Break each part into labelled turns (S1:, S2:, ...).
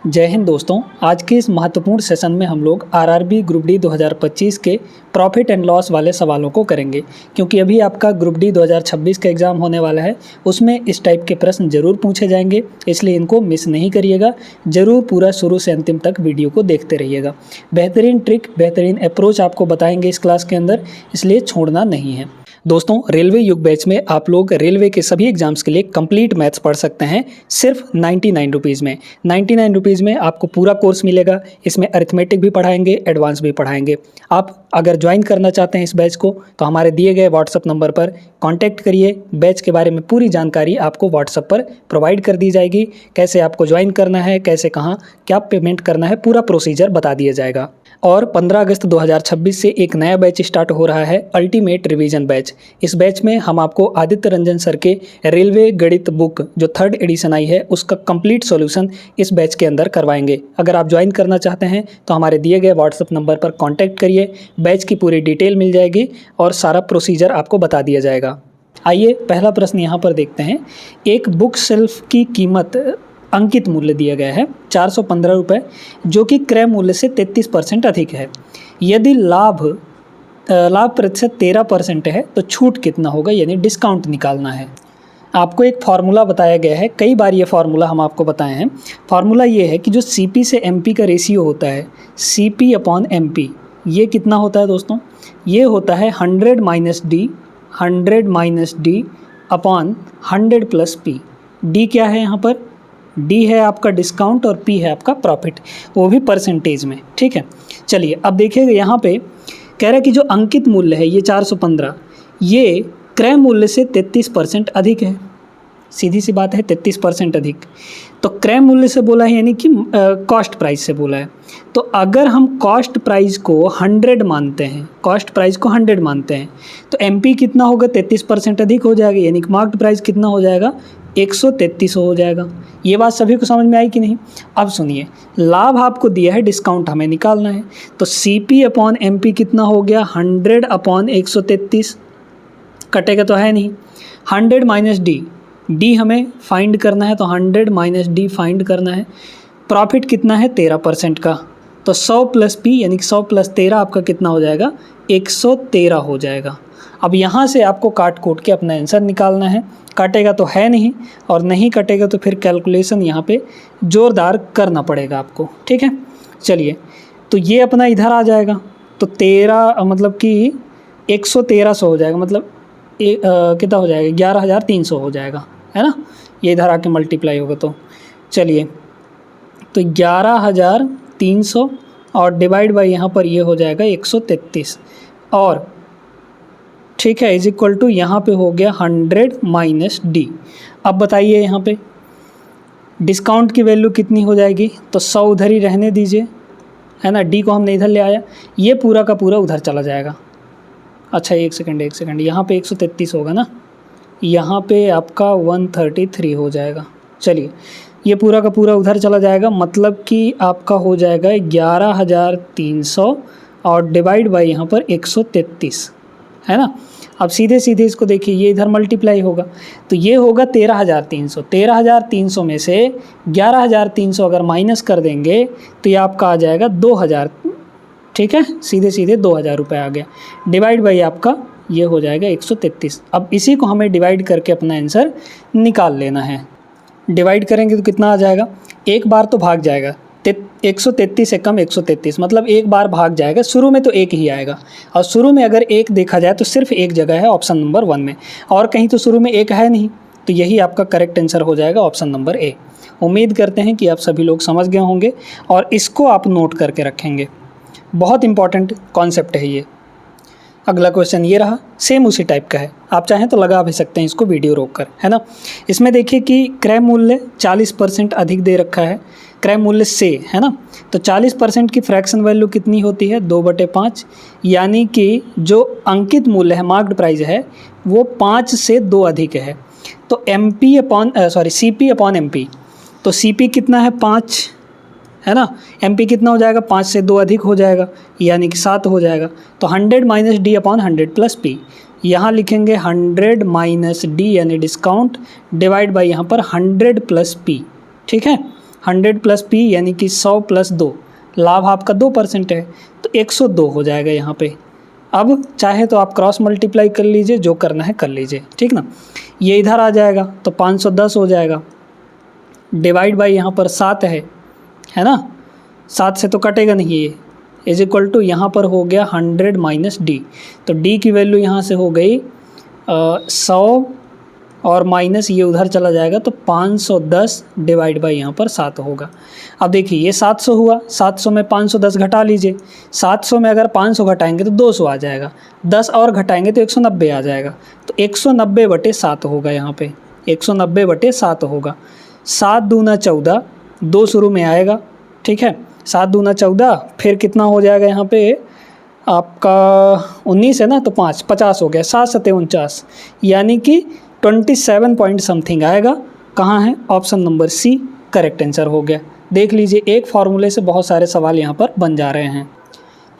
S1: जय हिंद दोस्तों। आज के इस महत्वपूर्ण सेशन में हम लोग आरआरबी ग्रुप डी 2025 के प्रॉफिट एंड लॉस वाले सवालों को करेंगे, क्योंकि अभी आपका ग्रुप डी 2026 का एग्ज़ाम होने वाला है। उसमें इस टाइप के प्रश्न जरूर पूछे जाएंगे, इसलिए इनको मिस नहीं करिएगा। ज़रूर पूरा शुरू से अंतिम तक वीडियो को देखते रहिएगा। बेहतरीन ट्रिक, बेहतरीन अप्रोच आपको बताएंगे इस क्लास के अंदर, इसलिए छोड़ना नहीं है। दोस्तों, रेलवे युग बैच में आप लोग रेलवे के सभी एग्जाम्स के लिए कंप्लीट मैथ्स पढ़ सकते हैं सिर्फ 99 रुपीज़ में। 99 रुपीज़ में आपको पूरा कोर्स मिलेगा। इसमें अरिथमेटिक भी पढ़ाएंगे, एडवांस भी पढ़ाएंगे। आप अगर ज्वाइन करना चाहते हैं इस बैच को तो हमारे दिए गए व्हाट्सअप नंबर पर कांटेक्ट करिए। बैच के बारे में पूरी जानकारी आपको व्हाट्सअप पर प्रोवाइड कर दी जाएगी। कैसे आपको ज्वाइन करना है, कैसे कहाँ क्या पेमेंट करना है, पूरा प्रोसीजर बता दिया जाएगा। और 15 अगस्त 2026 से एक नया बैच स्टार्ट हो रहा है, अल्टीमेट रिवीजन बैच। इस बैच में हम आपको आदित्य रंजन सर के रेलवे गणित बुक जो 3rd एडिशन आई है उसका कंप्लीट सॉल्यूशन इस बैच के अंदर करवाएंगे। अगर आप ज्वाइन करना चाहते हैं तो हमारे दिए गए व्हाट्सएप नंबर पर कांटेक्ट करिए। बैच की पूरी डिटेल मिल जाएगी और सारा प्रोसीजर आपको बता दिया जाएगा। आइए पहला प्रश्न यहाँ पर देखते हैं। एक बुक शेल्फ की कीमत अंकित मूल्य दिया गया है 415 रुपये, जो कि क्रय मूल्य से 33% अधिक है। यदि लाभ प्रतिशत 13% है तो छूट कितना होगा, यानी डिस्काउंट निकालना है। आपको एक फार्मूला बताया गया है, कई बार ये फार्मूला हम आपको बताए हैं। फार्मूला ये है कि जो सीपी से एमपी का रेशियो होता है, सीपी अपॉन एमपी, ये कितना होता है दोस्तों? ये होता है 100 minus D upon 100 plus P. D क्या है यहाँ पर? डी है आपका डिस्काउंट और पी है आपका प्रॉफिट, वो भी परसेंटेज में। ठीक है, चलिए अब देखिएगा यहाँ पे कह रहा है कि जो अंकित मूल्य है ये 415, ये क्रय मूल्य से 33% अधिक है। सीधी सी बात है, 33% अधिक। तो क्रय मूल्य से बोला है, यानी कि कॉस्ट प्राइस से बोला है। तो अगर हम कॉस्ट प्राइस को 100 मानते हैं, कॉस्ट प्राइस को 100 मानते हैं, तो एमपी कितना होगा? 33% अधिक हो जाएगा, यानी कि मार्क्ड प्राइस कितना हो जाएगा? 133 हो जाएगा। ये बात सभी को समझ में आई कि नहीं? अब सुनिए, लाभ आपको दिया है, डिस्काउंट हमें निकालना है। तो सीपी अपॉन एमपी कितना हो गया? 100 अपॉन 133, कटेगा तो है नहीं। 100 माइनस डी, डी हमें फाइंड करना है, तो 100 माइनस डी फाइंड करना है। प्रॉफिट कितना है? 13% का, तो 100 प्लस पी, यानी कि 100 प्लस 13 आपका कितना हो जाएगा? 113 हो जाएगा। अब यहाँ से आपको काट कूट के अपना आंसर निकालना है। काटेगा तो है नहीं, और नहीं कटेगा तो फिर कैलकुलेशन यहाँ पे ज़ोरदार करना पड़ेगा आपको। ठीक है, चलिए तो ये अपना इधर आ जाएगा, तो 13 मतलब कि 11300 हो जाएगा, मतलब कितना हो जाएगा? 11300 हो जाएगा, है ना? ये इधर आके मल्टीप्लाई होगा तो चलिए, तो 11300 और डिवाइड बाई यहाँ पर ये हो जाएगा 133, और ठीक है इज इक्वल टू यहाँ पे हो गया 100 माइनस डी। अब बताइए यहाँ पे डिस्काउंट की वैल्यू कितनी हो जाएगी? तो 100 उधर ही रहने दीजिए, है ना? डी को हमने इधर ले आया, ये पूरा का पूरा उधर चला जाएगा। अच्छा एक सेकंड, यहाँ पे 133 होगा ना, यहाँ पे आपका 133 हो जाएगा। चलिए ये पूरा का पूरा उधर चला जाएगा, मतलब कि आपका हो जाएगा 11300 और डिवाइड बाई यहाँ पर 133, है ना? अब सीधे सीधे इसको देखिए, ये इधर मल्टीप्लाई होगा, तो ये होगा 13300। 13300 में से 11300 अगर माइनस कर देंगे तो ये आपका आ जाएगा 2000। ठीक है, सीधे सीधे 2000 रुपये आ गया। डिवाइड बाई आपका ये हो जाएगा 133। अब इसी को हमें डिवाइड करके अपना आंसर निकाल लेना है। डिवाइड करेंगे तो कितना आ जाएगा? एक बार तो भाग जाएगा, 133 से कम 133, मतलब एक बार भाग जाएगा। शुरू में तो एक ही आएगा, और शुरू में अगर एक देखा जाए तो सिर्फ एक जगह है, ऑप्शन नंबर 1 में, और कहीं तो शुरू में एक है नहीं। तो यही आपका करेक्ट आंसर हो जाएगा, ऑप्शन नंबर ए। उम्मीद करते हैं कि आप सभी लोग समझ गए होंगे और इसको आप नोट करके रखेंगे। बहुत इंपॉर्टेंट कॉन्सेप्ट है ये। अगला क्वेश्चन ये रहा, सेम उसी टाइप का है, आप चाहें तो लगा भी सकते हैं इसको वीडियो रोककर, है ना? इसमें देखिए कि क्रय मूल्य 40% अधिक दे रखा है क्रय मूल्य से, है ना? तो 40% की फ्रैक्शन वैल्यू कितनी होती है? 2/5, यानी कि जो अंकित मूल्य है, मार्क्ड प्राइस है, वो 5 से 2 अधिक है। तो सीपी अपॉन एमपी, तो सीपी कितना है? 5, है ना? एमपी कितना हो जाएगा? 5 से 2 अधिक हो जाएगा, यानी कि 7 हो जाएगा। तो 100 minus D upon 100 plus P, यहाँ लिखेंगे 100 माइनस डी यानी डिस्काउंट, डिवाइड बाई यहाँ पर 100 प्लस पी। ठीक है, 100 प्लस P यानी कि 100 प्लस 2, लाभ आपका 2% है, तो 102 हो जाएगा यहाँ पे। अब चाहे तो आप क्रॉस मल्टीप्लाई कर लीजिए, जो करना है कर लीजिए, ठीक ना। ये इधर आ जाएगा तो 510 हो जाएगा, डिवाइड बाई यहाँ पर 7 है ना, 7 से तो कटेगा नहीं ये, इज इक्वल टू यहाँ पर हो गया 100 माइनस डी, तो डी की वैल्यू यहाँ से हो गई 100 और माइनस ये उधर चला जाएगा, तो 510 डिवाइड बाई यहाँ पर 7 होगा। अब देखिए ये 700 हुआ, 700 में 510 घटा लीजिए, 700 में अगर 500 घटाएंगे तो 200 आ जाएगा, 10 और घटाएंगे तो 190 आ जाएगा, तो 190/7 होगा यहाँ पे, 190/7 होगा। 7 दूना 14, 2 शुरू में आएगा, ठीक है, 7 दूना 14, फिर कितना हो जाएगा यहाँ पे आपका 19 है ना, तो 5 50 हो गया, 7 7 49, यानी कि 27 पॉइंट समथिंग आएगा। कहाँ है? Option number C correct answer हो गया। देख लीजिए एक फार्मूले से बहुत सारे सवाल यहाँ पर बन जा रहे हैं।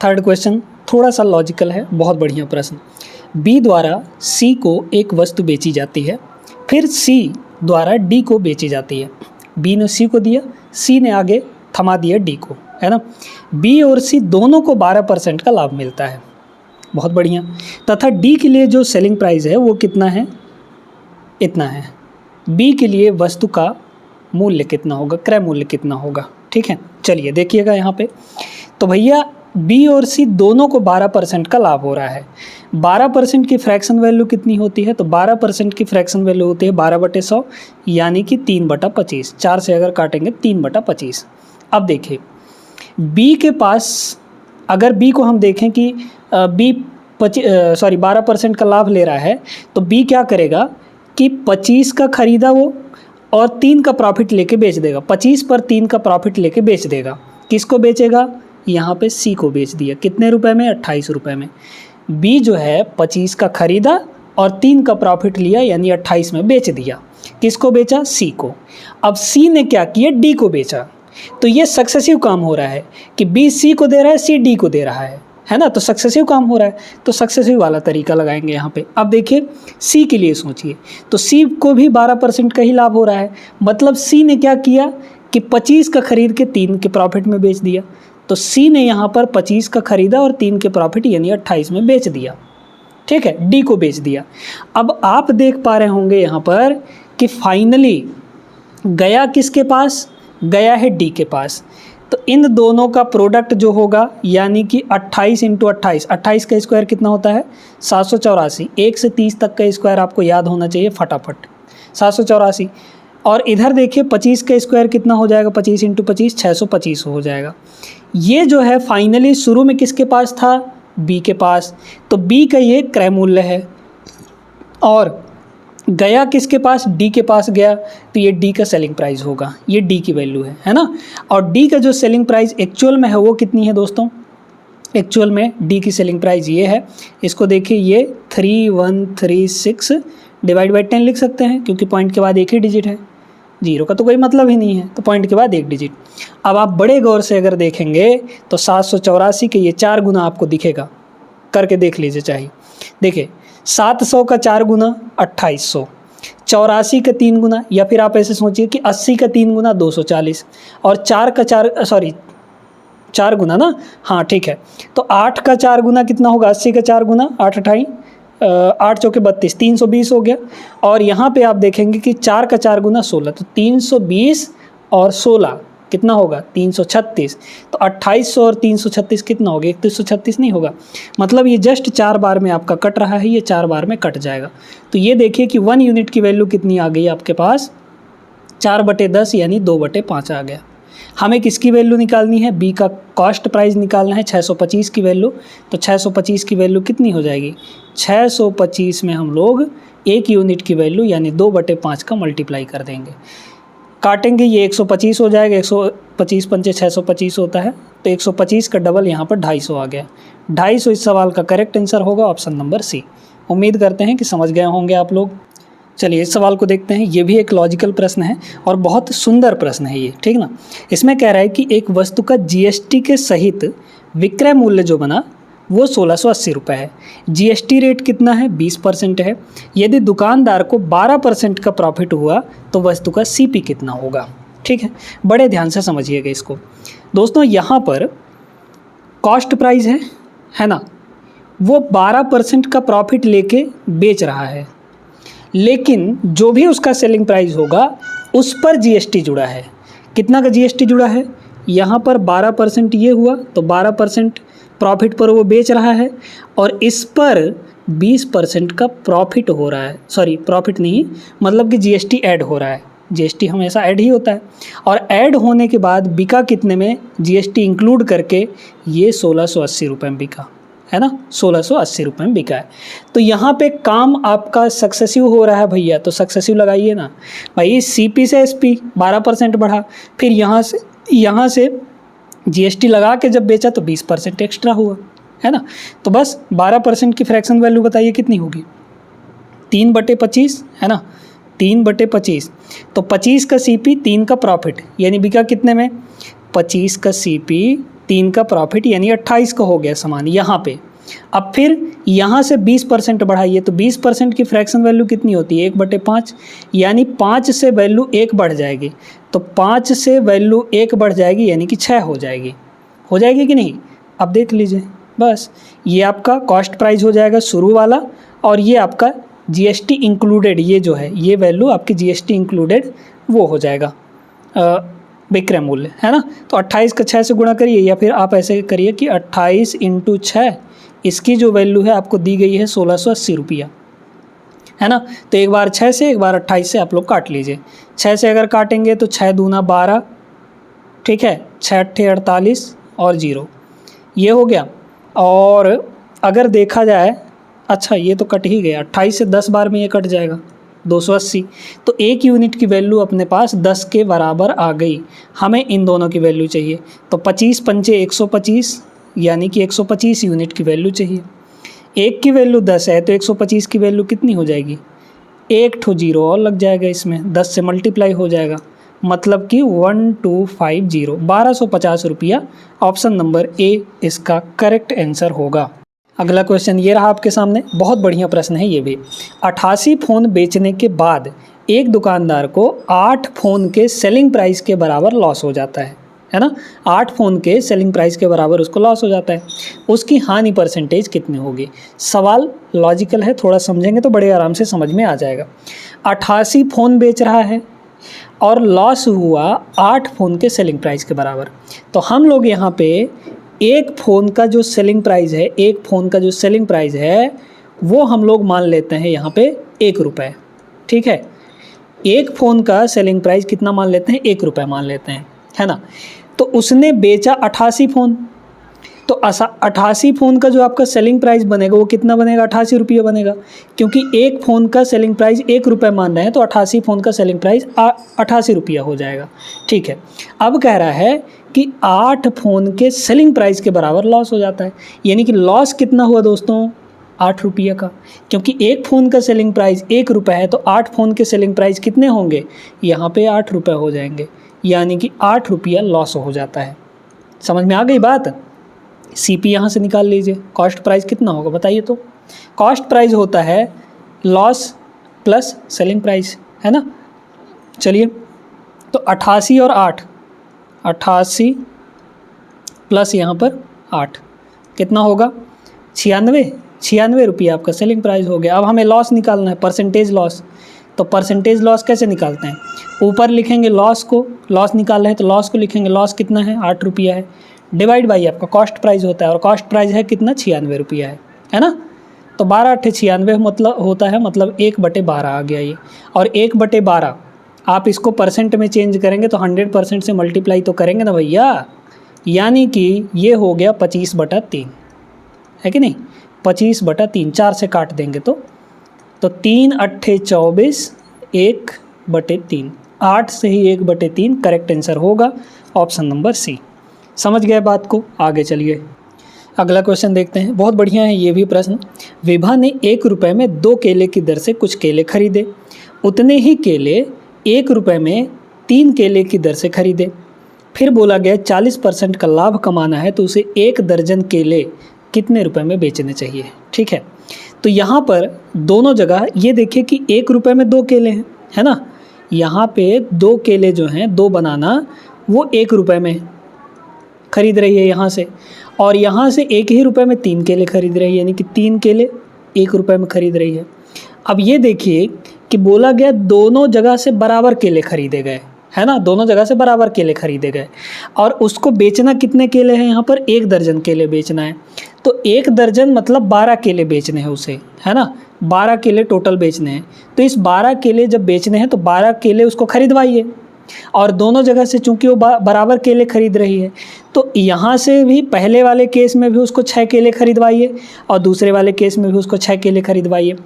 S1: थर्ड क्वेश्चन थोड़ा सा लॉजिकल है, बहुत बढ़िया प्रश्न। बी द्वारा सी को एक वस्तु बेची जाती है, फिर सी द्वारा डी को बेची जाती है। बी ने सी को दिया, सी ने आगे थमा दिया डी को, है ना। बी और सी दोनों को 12% का लाभ मिलता है, बहुत बढ़िया। तथा डी के लिए जो सेलिंग प्राइस है वो कितना है? इतना है। बी के लिए वस्तु का मूल्य कितना होगा, क्रय मूल्य कितना होगा, ठीक है। चलिए देखिएगा यहाँ पे, तो भैया बी और सी दोनों को 12% का लाभ हो रहा है। 12% की फ्रैक्शन वैल्यू कितनी होती है? तो 12% की फ्रैक्शन वैल्यू होती है 12/100, यानी कि 3/25। 4 से अगर काटेंगे 3/25। अब देखिए बी के पास, अगर बी को हम देखें कि बी 12% का लाभ ले रहा है, तो बी क्या करेगा कि 25 का खरीदा वो और 3 का प्रॉफिट लेके बेच देगा। 25 पर 3 का प्रॉफिट लेके बेच देगा। किसको बेचेगा? यहाँ पे सी को बेच दिया। कितने रुपए में? 28 रुपये में। बी जो है 25 का खरीदा और 3 का प्रॉफिट लिया, यानी 28 में बेच दिया। किसको बेचा? सी को। अब सी ने क्या किया? डी को बेचा। तो ये सक्सेसिव काम हो रहा है कि बी सी को दे रहा है, सी डी को दे रहा है ना, तो सक्सेसिव काम हो रहा है। तो सक्सेसिव वाला तरीका लगाएंगे यहाँ पे। अब देखिए सी के लिए सोचिए, तो सी को भी 12% का ही लाभ हो रहा है। मतलब सी ने क्या किया कि 25 का खरीद के 3 के प्रॉफिट में बेच दिया। तो सी ने यहाँ पर 25 का खरीदा और 3 के प्रॉफिट यानी 28 में बेच दिया, ठीक है, डी को बेच दिया। अब आप देख पा रहे होंगे यहाँ पर कि फाइनली गया किसके पास? गया है डी के पास। तो इन दोनों का प्रोडक्ट जो होगा, यानी कि 28 × 28, 28 का स्क्वायर कितना होता है? 784। 1 से 30 तक का स्क्वायर आपको याद होना चाहिए फटाफट, 784। और इधर देखिए 25 का स्क्वायर कितना हो जाएगा? 25 × 25, 625 हो जाएगा। ये जो है फाइनली शुरू में किसके पास था? बी के पास। तो बी का ये क्रय मूल्य है और गया किसके पास? डी के पास गया, तो ये डी का सेलिंग प्राइस होगा। ये डी की वैल्यू है ना। और डी का जो सेलिंग प्राइस एक्चुअल में है वो कितनी है दोस्तों? एक्चुअल में डी की सेलिंग प्राइस ये है, इसको देखिए, ये 3136 डिवाइड बाई 10 लिख सकते हैं, क्योंकि पॉइंट के बाद एक ही डिजिट है, जीरो का तो कोई मतलब ही नहीं है, तो पॉइंट के बाद एक डिजिट। अब आप बड़े गौर से अगर देखेंगे तो 784 के ये 4 गुना आपको दिखेगा, करके देख लीजिए चाहिए। देखिए 700 का 4 गुना 2800, 84 का 3 गुना, या फिर आप ऐसे सोचिए कि 80 का 3 गुना 240, और 4 गुना ना, हाँ ठीक है। तो 8 का 4 गुना कितना होगा? 80 का 4 गुना 8 अठाई 8 चौके 32, 320 हो गया। और यहाँ पे आप देखेंगे कि 4 का 4 गुना 16, तो 320 और 16 कितना होगा? 336। तो 2800 और 336 कितना होगा? 3136 नहीं होगा। मतलब ये जस्ट 4 बार में आपका कट रहा है, ये 4 बार में कट जाएगा। तो ये देखिए कि 1 यूनिट की वैल्यू कितनी आ गई आपके पास? 4/10 यानी 2/5 आ गया। हमें किसकी वैल्यू निकालनी है? बी का कॉस्ट प्राइस निकालना है, 625 की वैल्यू। तो 625 की वैल्यू कितनी हो जाएगी? 625 में हम लोग 1 यूनिट की वैल्यू यानी 2/5 का मल्टीप्लाई कर देंगे, काटेंगे, ये 125 हो जाएगा। 125 पंचे 625 होता है, तो 125 का डबल यहाँ पर 250 आ गया। 250 इस सवाल का करेक्ट आंसर होगा, ऑप्शन नंबर सी। उम्मीद करते हैं कि समझ गए होंगे आप लोग। चलिए इस सवाल को देखते हैं। ये भी एक लॉजिकल प्रश्न है और बहुत सुंदर प्रश्न है ये, ठीक ना। इसमें कह रहा है कि एक वस्तु का जीएसटी के सहित विक्रय मूल्य जो बना वो 1680 रुपये है। जीएसटी रेट कितना है? 20% है। यदि दुकानदार को 12% का प्रॉफिट हुआ तो वस्तु का सीपी कितना होगा? ठीक है, बड़े ध्यान से समझिएगा इसको दोस्तों। यहाँ पर कॉस्ट प्राइस है ना, वो 12% का प्रॉफिट लेके बेच रहा है, लेकिन जो भी उसका सेलिंग प्राइस होगा उस पर जीएसटी जुड़ा है। कितना का जीएसटी जुड़ा है? यहाँ पर 12% ये हुआ तो 12% प्रॉफिट पर वो बेच रहा है, और इस पर 20% का प्रॉफिट हो रहा है, सॉरी प्रॉफिट नहीं, मतलब कि जीएसटी ऐड हो रहा है। जीएसटी हमेशा ऐड ही होता है, और ऐड होने के बाद बिका कितने में? जीएसटी इंक्लूड करके ये 1680 रुपये में बिका है ना, 1680 रुपये में बिका है। तो यहाँ पे काम आपका सक्सेसिव हो रहा है भैया, तो सक्सेसिव लगाइए ना भाई। सीपी से एसपी 12% बढ़ा, फिर यहाँ से जीएसटी लगा के जब बेचा तो 20% एक्स्ट्रा हुआ, है ना। तो बस 12% की फ्रैक्शन वैल्यू बताइए कितनी होगी? 3/25 है ना, 3/25। तो 25 का सीपी, 3 का प्रॉफिट, यानी बिका कितने में? 25 का सीपी, 3 का प्रॉफिट, यानी 28 का हो गया सामान यहाँ पे। अब फिर यहाँ से 20% बढ़ाइए तो 20% की फ्रैक्शन वैल्यू कितनी होती है? 1/5, यानी 5 से वैल्यू 1 बढ़ जाएगी। तो 5 से वैल्यू 1 बढ़ जाएगी, यानी कि 6 हो जाएगी। हो जाएगी कि नहीं? अब देख लीजिए, बस ये आपका कॉस्ट प्राइस हो जाएगा शुरू वाला, और ये आपका जीएसटी इंक्लूडेड, ये जो है ये वैल्यू आपकी जीएसटी इंक्लूडेड वो हो जाएगा विक्रय मूल्य, है ना। तो 28 का 6 से गुणा करिए, या फिर आप ऐसे करिए कि 28 × 6, इसकी जो वैल्यू है आपको दी गई है 1680 रुपया, है ना। तो एक बार 6 से, एक बार 28 से आप लोग काट लीजिए। 6 से अगर काटेंगे तो 6 दूना 12, ठीक है, 6 अट्ठे 48 और 0, ये हो गया। और अगर देखा जाए, अच्छा ये तो कट ही गया, 28 से 10 बार में ये कट जाएगा, 280। तो एक यूनिट की वैल्यू अपने पास 10 के बराबर आ गई। हमें इन दोनों की वैल्यू चाहिए, तो 25 पंचे 125, यानी कि 125 यूनिट की वैल्यू चाहिए। एक की वैल्यू 10 है तो 125 की वैल्यू कितनी हो जाएगी? एक ठो 0 और लग जाएगा इसमें, 10 से मल्टीप्लाई हो जाएगा, मतलब कि 1250, 1250 रुपया। ऑप्शन नंबर ए इसका करेक्ट आंसर होगा। अगला क्वेश्चन ये रहा आपके सामने, बहुत बढ़िया प्रश्न है ये भी। 88 फ़ोन बेचने के बाद एक दुकानदार को 8 फ़ोन के सेलिंग प्राइस के बराबर लॉस हो जाता है ना। 8 फ़ोन के सेलिंग प्राइस के बराबर उसको लॉस हो जाता है, उसकी हानि परसेंटेज कितनी होगी? सवाल लॉजिकल है, थोड़ा समझेंगे तो बड़े आराम से समझ में आ जाएगा। 88 फ़ोन बेच रहा है और लॉस हुआ 8 फ़ोन के सेलिंग प्राइस के बराबर। तो हम लोग यहाँ पे एक फ़ोन का जो सेलिंग प्राइस है, एक फ़ोन का जो सेलिंग प्राइस है वो हम लोग मान लेते हैं यहाँ पे 1 रुपये, ठीक है। एक फ़ोन का सेलिंग प्राइस कितना मान लेते हैं? 1 रुपये मान लेते हैं, है ना। तो उसने बेचा 88 फ़ोन, तो 88 फ़ोन का जो आपका सेलिंग प्राइस बनेगा वो कितना बनेगा? 88 रुपये बनेगा, क्योंकि एक फ़ोन का सेलिंग प्राइस 1 रुपये मान रहे हैं, तो 88 फ़ोन का सेलिंग प्राइस 88 रुपया हो जाएगा, ठीक है। अब कह रहा है कि 8 फ़ोन के सेलिंग प्राइस के बराबर लॉस हो जाता है, यानी कि लॉस कितना हुआ दोस्तों? 8 रुपये का, क्योंकि एक फ़ोन का सेलिंग प्राइस 1 रुपये है, तो 8 फ़ोन के सेलिंग प्राइस कितने होंगे? यहाँ पे 8 रुपये हो जाएंगे, यानी कि 8 रुपया लॉस हो जाता है। समझ में आ गई बात? सीपी यहाँ से निकाल लीजिए, कॉस्ट प्राइस कितना होगा बताइए तो? कॉस्ट प्राइस होता है लॉस प्लस सेलिंग प्राइस, है ना। चलिए, तो 88 और 8, 88 प्लस यहाँ पर 8 कितना होगा? 96 रुपये आपका सेलिंग प्राइस हो गया। अब हमें लॉस निकालना है, परसेंटेज लॉस। तो परसेंटेज लॉस कैसे निकालते हैं? ऊपर लिखेंगे लॉस को, लॉस निकाल रहे हैं तो लॉस को लिखेंगे, लॉस कितना है? 8 रुपया है, डिवाइड बाई आपका कॉस्ट प्राइस होता है, और कॉस्ट प्राइस है कितना? 96 रुपया है ना। तो 12 अट्ठे 96 मतलब होता है, मतलब 1/12 आ गया ये। और 1/12 आप इसको परसेंट में चेंज करेंगे तो 100% से मल्टीप्लाई तो करेंगे ना भैया, यानी कि ये हो गया 25/3, है कि नहीं? 25/3, 4 से काट देंगे तो 3 अट्ठे 24, 1/3, 8 से ही 1/3 करेक्ट आंसर होगा, ऑप्शन नंबर सी। समझ गए बात को? आगे चलिए, अगला क्वेश्चन देखते हैं। बहुत बढ़िया है ये भी प्रश्न। विभा ने 1 रुपये में 2 केले की दर से कुछ केले खरीदे, उतने ही केले 1 रुपये में 3 केले की दर से खरीदे। फिर बोला गया 40% का लाभ कमाना है तो उसे 1 दर्जन केले कितने रुपए में बेचने चाहिए, ठीक है। तो यहाँ पर दोनों जगह ये देखिए कि 1 रुपये में 2 केले हैं, है ना। यहाँ पे 2 केले जो हैं, 2 बनाना, वो 1 रुपये में ख़रीद रही है यहाँ से, और यहाँ से 1 ही रुपये में 3 केले खरीद रही है, यानी कि 3 केले 1 रुपये में ख़रीद रही है। अब ये देखिए कि बोला गया दोनों जगह से बराबर केले खरीदे गए, है ना, दोनों जगह से बराबर केले खरीदे गए, और उसको बेचना कितने केले हैं यहाँ पर, 1 दर्जन केले बेचना है। तो 1 दर्जन मतलब 12 केले बेचने हैं उसे, है ना, 12 केले टोटल बेचने हैं। तो इस 12 केले जब बेचने हैं तो 12 केले उसको खरीदवाइए, और दोनों जगह से चूंकि वो बराबर केले खरीद रही है, तो यहाँ से भी पहले वाले केस में भी उसको 6 केले खरीदवाइए, और दूसरे वाले केस में भी उसको 6 केले खरीदवाइए।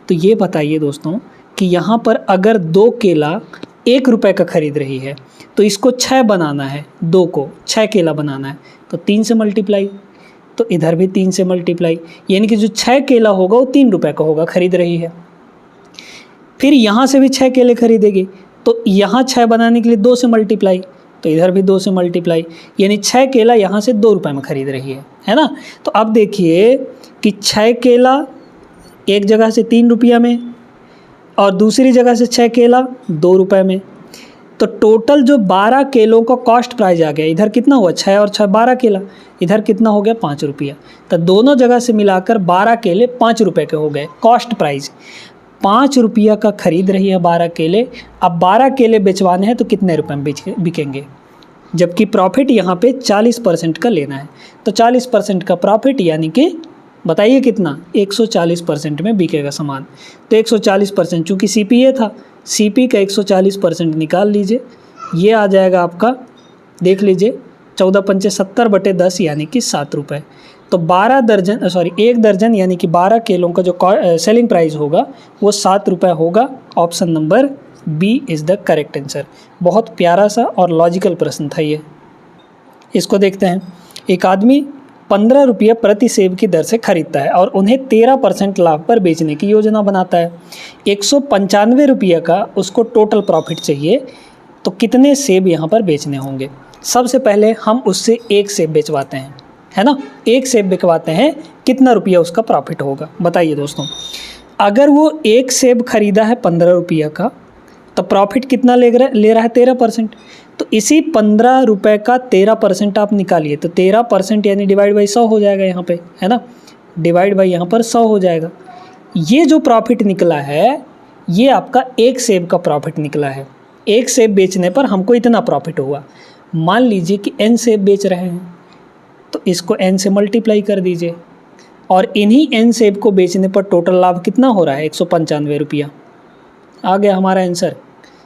S1: तो ये बताइए दोस्तों कि यहाँ पर अगर 2 केला 1 रुपये का खरीद रही है, तो इसको 6 बनाना है, 2 को 6 केला बनाना है, तो 3 से मल्टीप्लाई, तो इधर भी 3 से मल्टीप्लाई, यानी कि जो 6 केला होगा वो 3 रुपये का होगा, खरीद रही है। फिर यहाँ से भी 6 केले खरीदेगी, तो यहाँ 6 बनाने के लिए 2 से मल्टीप्लाई, तो इधर भी 2 से मल्टीप्लाई, यानी 6 केला यहाँ से 2 रुपये में ख़रीद रही है ना। तो अब देखिए कि 6 केला एक जगह से 3 रुपया में, और दूसरी जगह से 6 केला 2 रुपये में, तो टोटल जो 12 केलों का कॉस्ट प्राइस आ गया, इधर कितना हुआ, 6 और 6 12 केला, इधर कितना हो गया 5 रुपया। तो दोनों जगह से मिलाकर 12 केले 5 रुपये के हो गए कॉस्ट प्राइस। 5 रुपया का खरीद रही है 12 केले। अब 12 केले बेचवाने हैं तो कितने रुपए में बिकेंगे, जबकि प्रॉफिट यहाँ पे 40% का लेना है, तो 40% का प्रॉफिट यानी कि बताइए कितना, 140% में बिकेगा सामान। तो 140% चूँकि CP था, CP का 140% निकाल लीजिए, ये आ जाएगा आपका, देख लीजिए 14 पंचे 70/10 यानी कि 7 रुपये। तो 1 दर्जन यानी कि 12 केलों का जो सेलिंग प्राइस होगा वो 7 रुपये होगा। Option number B is the correct answer. बहुत प्यारा सा और लॉजिकल प्रश्न था ये। इसको देखते हैं। एक आदमी 15 रुपये प्रति सेब की दर से खरीदता है और उन्हें 13% लाभ पर बेचने की योजना बनाता है। 195 रुपये का उसको टोटल प्रॉफिट चाहिए, तो कितने सेब यहाँ पर बेचने होंगे। सबसे पहले हम उससे 1 सेब बेचवाते हैं, है ना, 1 सेब बिकवाते हैं, कितना रुपया उसका प्रॉफिट होगा बताइए दोस्तों। अगर वो 1 सेब खरीदा है 15 रुपये का, तो प्रॉफिट कितना ले रहा है 13%। तो इसी 15 रुपये का 13% आप निकालिए, तो 13% यानी डिवाइड बाई 100 हो जाएगा यहाँ पे, है ना, डिवाइड बाई यहाँ पर 100 हो जाएगा। ये जो प्रॉफिट निकला है ये आपका 1 सेब का प्रॉफिट निकला है। 1 सेब बेचने पर हमको इतना प्रॉफिट हुआ। मान लीजिए कि n सेब बेच रहे हैं, तो इसको n से मल्टीप्लाई कर दीजिए, और इन्हीं n सेब को बेचने पर टोटल लाभ कितना हो रहा है 195 रुपया। आ गया हमारा आंसर।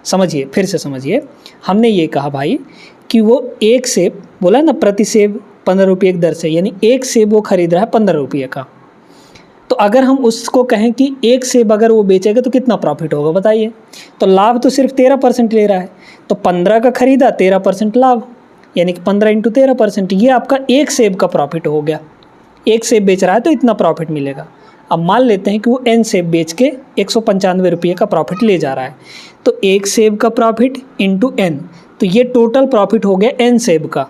S1: समझिए, फिर से समझिए। हमने ये कहा भाई कि वो 1 सेब बोला ना, प्रति सेब 15 रुपये की दर से, यानी 1 सेब वो खरीद रहा है 15 रुपये का। तो अगर हम उसको कहें कि 1 सेब अगर वो बेचेगा तो कितना प्रॉफिट होगा बताइए। तो लाभ तो सिर्फ 13% ले रहा है, तो 15 का खरीदा 13% लाभ, यानी कि 15 × 13%, ये आपका 1 सेब का प्रॉफिट हो गया। 1 सेब बेच रहा है तो इतना प्रॉफिट मिलेगा। अब मान लेते हैं कि वो n सेब बेच के 195 रुपये का प्रॉफिट ले जा रहा है, तो 1 सेब का प्रॉफिट इंटू n, तो ये टोटल प्रॉफिट हो गया n सेब का,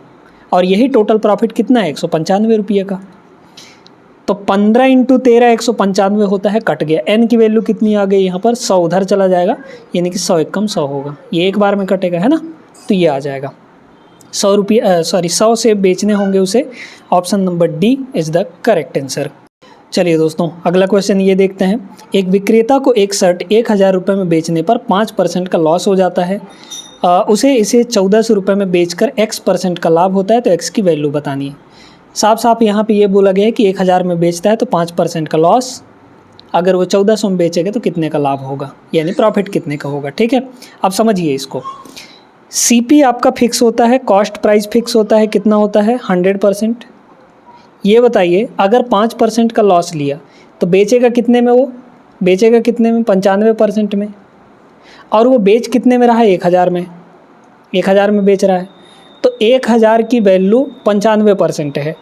S1: और यही टोटल प्रॉफिट कितना है 195 रुपये का। तो 15 × 13 195 होता है, कट गया। n की वैल्यू कितनी आ गई यहाँ पर, 100 उधर चला जाएगा, यानी कि 100 × 100 होगा, ये एक बार में कटेगा, है ना। तो ये आ जाएगा 100 सेब बेचने होंगे उसे। Option number D is the correct answer. चलिए दोस्तों, अगला क्वेश्चन ये देखते हैं। एक विक्रेता को एक शर्ट 1000 रुपये में बेचने पर 5% का लॉस हो जाता है। इसे 1400 रुपये में बेचकर x% का लाभ होता है, तो x की वैल्यू बतानी है। साफ साफ यहाँ पे ये बोला गया है कि 1000 में बेचता है तो 5% का लॉस, अगर वो 1400 में बेचेगा तो कितने का लाभ होगा, यानी प्रॉफिट कितने का होगा। ठीक है, अब समझिए इसको। CP आपका फिक्स होता है, कॉस्ट प्राइस फिक्स होता है, कितना होता है 100%। ये बताइए अगर 5% का लॉस लिया तो बेचेगा कितने में, वो बेचेगा कितने में 95% में, और वो बेच कितने में रहा है 1000 में, 1000 में बेच रहा है, तो 1000 की वैल्यू 95% है।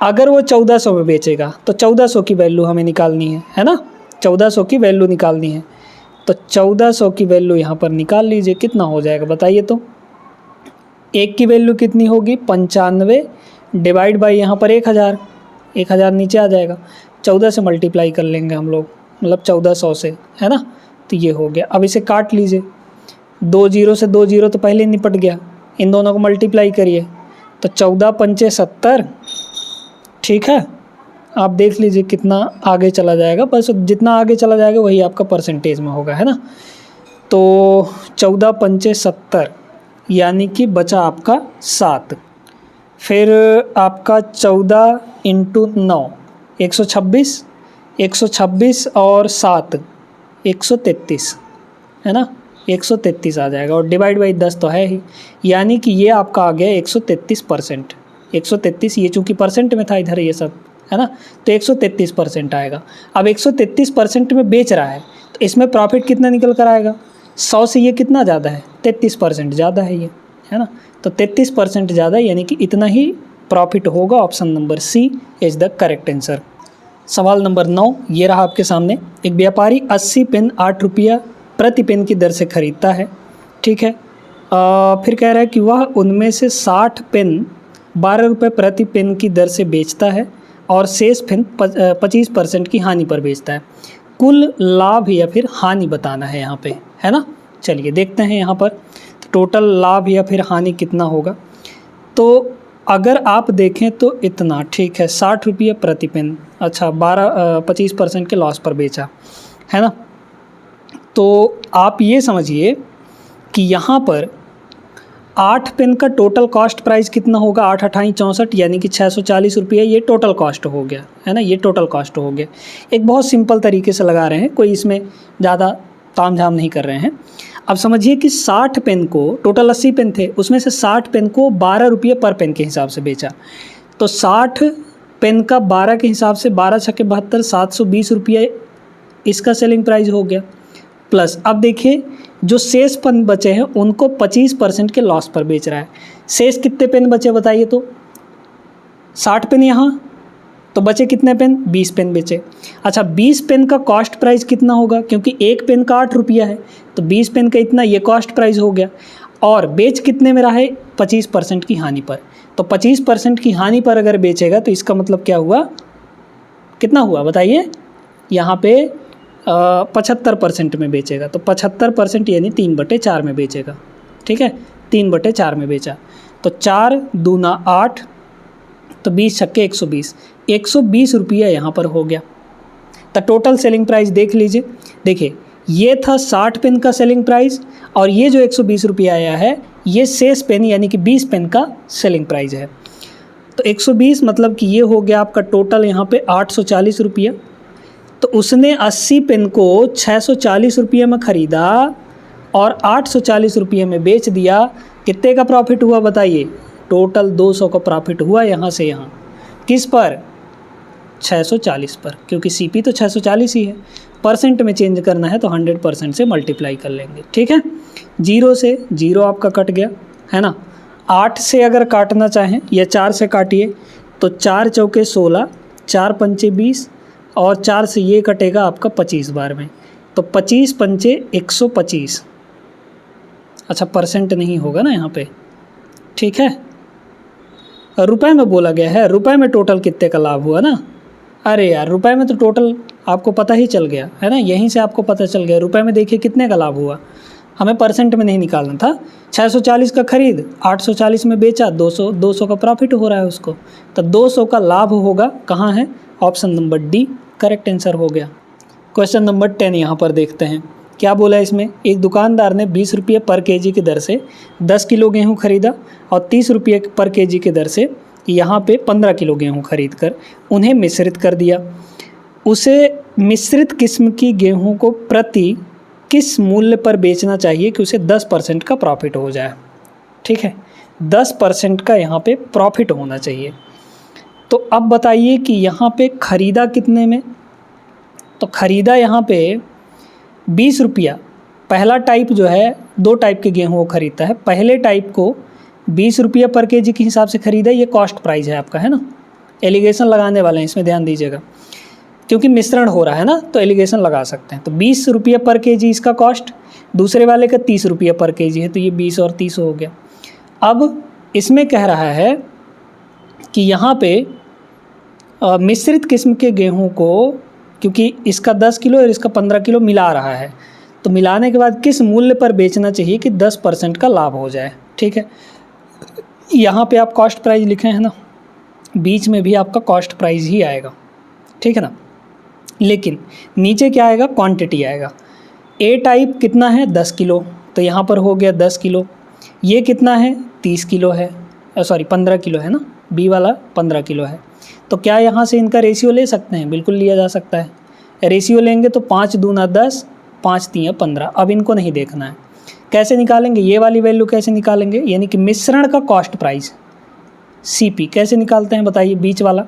S1: अगर वो 1400 में बेचेगा तो 1400 की वैल्यू हमें निकालनी है ना, 1400 की वैल्यू निकालनी है। तो 1400 की वैल्यू यहाँ पर निकाल लीजिए, कितना हो जाएगा बताइए। तो 1 की वैल्यू कितनी होगी 95 डिवाइड बाई यहाँ पर 1000, 1000 नीचे आ जाएगा, 14 से मल्टीप्लाई कर लेंगे हम लोग, मतलब 1400 से, है ना। तो ये हो गया। अब इसे काट लीजिए, 2 जीरो से 2 जीरो तो पहले निपट गया, इन दोनों को मल्टीप्लाई करिए तो 14 पंचे 70, ठीक है। आप देख लीजिए कितना आगे चला जाएगा, बस जितना आगे चला जाएगा वही आपका परसेंटेज में होगा, है ना। तो 14 पंचे 70 यानी कि बचा आपका 7। फिर आपका 14 इंटू 9 126, 126 और 7 133, है ना, 133 आ जाएगा, और डिवाइड बाई 10 तो है ही, यानी कि ये आपका आ गया 133%। 133 ये चूँकि परसेंट में था इधर ये सब, है ना, तो 133% आएगा। अब 133% में बेच रहा है तो इसमें प्रॉफिट कितना निकल कर आएगा, 100 से ये कितना ज़्यादा है, 33% ज़्यादा है ये, है ना। तो 33% ज़्यादा यानी कि इतना ही प्रॉफिट होगा। Option number C is the correct answer. सवाल नंबर 9 ये रहा आपके सामने। एक व्यापारी 80 पेन 8 रुपया प्रति पेन की दर से खरीदता है, ठीक है। फिर कह रहा है कि वह उनमें से 60 पेन 12 रुपये प्रति पेन की दर से बेचता है और शेष पेन 25% की हानि पर बेचता है। कुल लाभ या फिर हानि बताना है यहाँ पे, है ना। चलिए देखते हैं यहाँ पर टोटल लाभ या फिर हानि कितना होगा। तो अगर आप देखें तो इतना, ठीक है, 60 रुपये प्रति पेन, अच्छा 25% के लॉस पर बेचा, है ना। तो आप ये समझिए कि यहाँ पर 8 पेन का टोटल कॉस्ट प्राइस कितना होगा, 8 अठाई 64 यानी कि 640 रुपये, ये टोटल कॉस्ट हो गया, है ना, ये टोटल कॉस्ट हो गया। एक बहुत सिंपल तरीके से लगा रहे हैं, कोई इसमें ज़्यादा तामझाम नहीं कर रहे हैं। अब समझिए कि 60 पेन को, टोटल 80 पेन थे, उसमें से 60 पेन को 12 रुपये पर पेन के हिसाब से बेचा। तो 60 पेन का 12 के हिसाब से 12 छक्के 72, 720 रुपये इसका सेलिंग प्राइस हो गया। प्लस अब देखिए जो शेष पेन बचे हैं उनको 25% के लॉस पर बेच रहा है। शेष कितने पेन बचे बताइए तो, 60 पेन यहाँ, तो बचे कितने पेन, 20 पेन बेचे। अच्छा 20 पेन का कॉस्ट प्राइस कितना होगा, क्योंकि एक पेन का 8 रुपया है, तो 20 पेन का इतना ये कॉस्ट प्राइस हो गया। और बेच कितने में रहा है, 25% की हानि पर। तो 25% की हानि पर अगर बेचेगा तो इसका मतलब क्या हुआ, कितना हुआ बताइए, यहाँ पे 75% में बेचेगा। तो 75% यानी 3/4 में बेचेगा, ठीक है, 3/4 में बेचा। तो 4 दूना 8, तो 20 छक्के 120, 120 रुपया यहाँ पर हो गया। तो टोटल सेलिंग प्राइस देख लीजिए, देखिए ये था 60 पेन का सेलिंग प्राइस, और ये जो 120 रुपया आया है ये शेष पेन यानी कि 20 पेन का सेलिंग प्राइस है। तो 120 मतलब कि ये हो गया आपका टोटल यहाँ पे 840 रुपया। तो उसने 80 पेन को 640 रुपये में ख़रीदा और 840 रुपये में बेच दिया। कितने का प्रॉफिट हुआ बताइए, टोटल 200 का प्रॉफिट हुआ यहाँ से यहाँ। किस पर, 640 पर, क्योंकि सीपी तो 640 ही है। परसेंट में चेंज करना है तो 100% से मल्टीप्लाई कर लेंगे, ठीक है। 0 से 0 आपका कट गया, है ना। 8 से अगर काटना चाहें या 4 से काटिए तो 4 चौके 16, 4 पंचे 20, और 4 से ये कटेगा आपका 25 बार में, तो 25 पंचे 125। अच्छा परसेंट नहीं होगा ना यहाँ पे, ठीक है। रुपए में बोला गया है, रुपए में टोटल कितने का लाभ हुआ ना। अरे यार रुपए में तो टोटल आपको पता ही चल गया है ना, यहीं से आपको पता चल गया। रुपए में देखिए कितने का लाभ हुआ, हमें परसेंट में नहीं निकालना था। 640 का खरीद, 840 में बेचा, 200 का प्रॉफिट हो रहा है उसको, तो 200 का लाभ होगा। कहाँ है, option number D correct answer हो गया। क्वेश्चन नंबर 10 यहाँ पर देखते हैं क्या बोला इसमें। एक दुकानदार ने 20 रुपये पर केजी की दर से 10 किलो गेहूँ खरीदा और 30 रुपये पर केजी की दर से यहाँ पे 15 किलो गेहूँ खरीद कर उन्हें मिश्रित कर दिया। उसे मिश्रित किस्म की गेहूँ को प्रति किस मूल्य पर बेचना चाहिए कि उसे 10% का प्रॉफिट हो जाए, ठीक है। 10% का यहाँ पे प्रॉफिट होना चाहिए। तो अब बताइए कि यहाँ पे ख़रीदा कितने में, तो ख़रीदा यहाँ पे 20 रुपया। पहला टाइप जो है, 2 टाइप के गेहूँ खरीदता है। पहले टाइप को 20 रुपया पर केजी के हिसाब से ख़रीदा, ये कॉस्ट प्राइस है आपका, है ना। एलिगेशन लगाने वाले हैं इसमें, ध्यान दीजिएगा, क्योंकि मिश्रण हो रहा है ना, तो एलिगेशन लगा सकते हैं। तो 20 रुपये पर केजी इसका कॉस्ट, दूसरे वाले का 30 रुपये पर केजी है, तो ये 20 और 30 हो गया। अब इसमें कह रहा है कि यहाँ पे मिश्रित किस्म के गेहूं को, क्योंकि इसका 10 किलो और इसका 15 किलो मिला रहा है, तो मिलाने के बाद किस मूल्य पर बेचना चाहिए कि 10% का लाभ हो जाए। ठीक है, यहाँ पे आप कॉस्ट प्राइस लिखे हैं ना, बीच में भी आपका कॉस्ट प्राइस ही आएगा। ठीक है ना, लेकिन नीचे क्या आएगा, क्वांटिटी आएगा। ए टाइप कितना है, 10 किलो, तो यहाँ पर हो गया 10 किलो। ये कितना है, 30 किलो है, सॉरी 15 किलो है ना, बी वाला 15 किलो है। तो क्या यहाँ से इनका रेशियो ले सकते हैं, बिल्कुल लिया जा सकता है। रेशियो लेंगे तो 5 दूना 10, 5 तियाँ 15। अब इनको नहीं देखना है, कैसे निकालेंगे, ये वाली वैल्यू कैसे निकालेंगे, यानी कि मिश्रण का कॉस्ट प्राइस CP कैसे निकालते हैं बताइए, बीच वाला।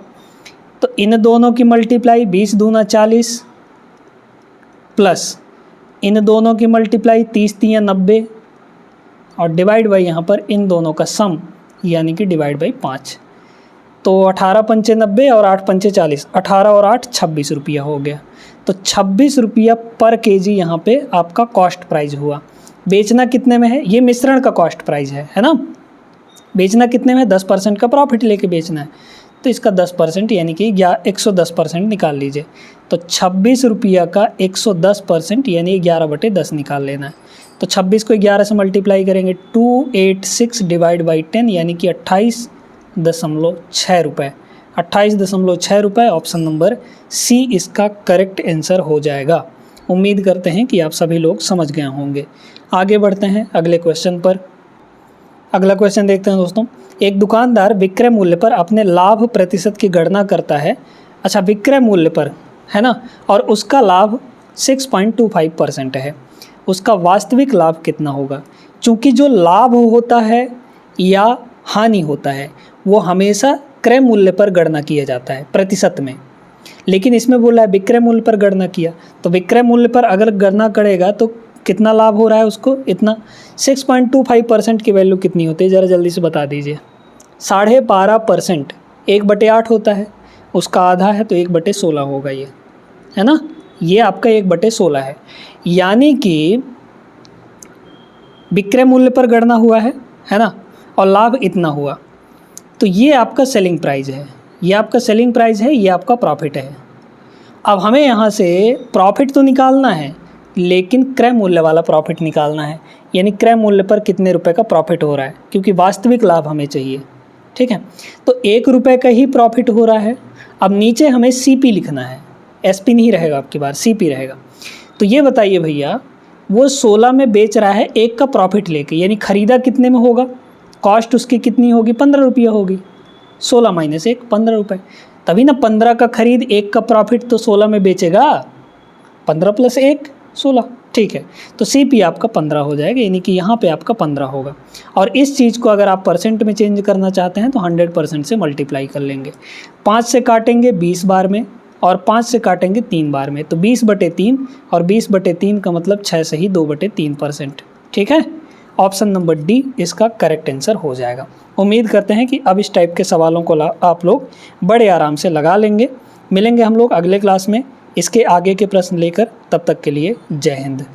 S1: तो इन दोनों की मल्टीप्लाई 20 दूना 40 प्लस इन दोनों की मल्टीप्लाई 30 तियाँ 90 और डिवाइड बाई यहाँ पर इन दोनों का सम यानी कि डिवाइड बाई 5। तो 18 पंचे 90 और 8 पंचे 40, 18 और 8 26 रुपया हो गया। तो 26 रुपया पर केजी यहाँ पे आपका कॉस्ट प्राइस हुआ। बेचना कितने में है, ये मिश्रण का कॉस्ट प्राइस है ना। बेचना कितने में, 10% का प्रॉफिट लेके बेचना है, तो इसका 10% यानी कि 110% निकाल लीजिए। तो 26 रुपया का 110% यानी 11/10 निकाल लेना है। तो 26 को 11 से मल्टीप्लाई करेंगे, 286 डिवाइड बाई 10 यानी कि 28.6 रुपये। 28.6 रुपये, ऑप्शन नंबर सी इसका करेक्ट आंसर हो जाएगा। उम्मीद करते हैं कि आप सभी लोग समझ गए होंगे। आगे बढ़ते हैं अगले क्वेश्चन पर। अगला क्वेश्चन देखते हैं दोस्तों। एक दुकानदार विक्रय मूल्य पर अपने लाभ प्रतिशत की गणना करता है। अच्छा, विक्रय मूल्य पर है ना, और उसका लाभ 6.25% है। उसका वास्तविक लाभ कितना होगा। चूँकि जो लाभ होता है या हानि होता है वो हमेशा क्रय मूल्य पर गणना किया जाता है प्रतिशत में, लेकिन इसमें बोला है विक्रय मूल्य पर गणना किया। तो विक्रय मूल्य पर अगर गणना करेगा तो कितना लाभ हो रहा है उसको, इतना। 6.25% की वैल्यू कितनी होती है, ज़रा जल्दी से बता दीजिए। 12.5%, 1/8 होता है, उसका आधा है तो 1/16 होगा ये, है ना। ये आपका 1/16 है, यानी कि विक्रय मूल्य पर गणना हुआ है ना, और लाभ इतना हुआ। तो ये आपका सेलिंग प्राइस है, ये आपका सेलिंग प्राइस है, ये आपका प्रॉफिट है। अब हमें यहाँ से प्रॉफिट तो निकालना है, लेकिन क्रय मूल्य वाला प्रॉफिट निकालना है, यानी क्रय मूल्य पर कितने रुपए का प्रॉफिट हो रहा है, क्योंकि वास्तविक लाभ हमें चाहिए। ठीक है, तो 1 रुपये का ही प्रॉफिट हो रहा है। अब नीचे हमें CP लिखना है, SP नहीं रहेगा आपकी बार, CP रहेगा। तो ये बताइए भैया, वो 16 में बेच रहा है 1 का प्रॉफिट लेके, यानी ख़रीदा कितने में होगा, कॉस्ट उसकी कितनी होगी, 15 रुपया होगी। 16 माइनस 1, 15 रुपये, तभी ना 15 का खरीद 1 का प्रॉफिट तो 16 में बेचेगा। 15 + 1 16, ठीक है। तो CP आपका 15 हो जाएगा, यानी कि यहाँ पे आपका 15 होगा। और इस चीज़ को अगर आप परसेंट में चेंज करना चाहते हैं तो 100% से मल्टीप्लाई कर लेंगे। 5 से काटेंगे 20 बार में, और 5 से काटेंगे 3 बार में, तो 20/3, और 20/3 का मतलब 6 से ही 2/3%। ठीक है, ऑप्शन नंबर डी इसका करेक्ट आंसर हो जाएगा। उम्मीद करते हैं कि अब इस टाइप के सवालों को आप लोग बड़े आराम से लगा लेंगे। मिलेंगे हम लोग अगले क्लास में इसके आगे के प्रश्न लेकर, तब तक के लिए जय हिंद।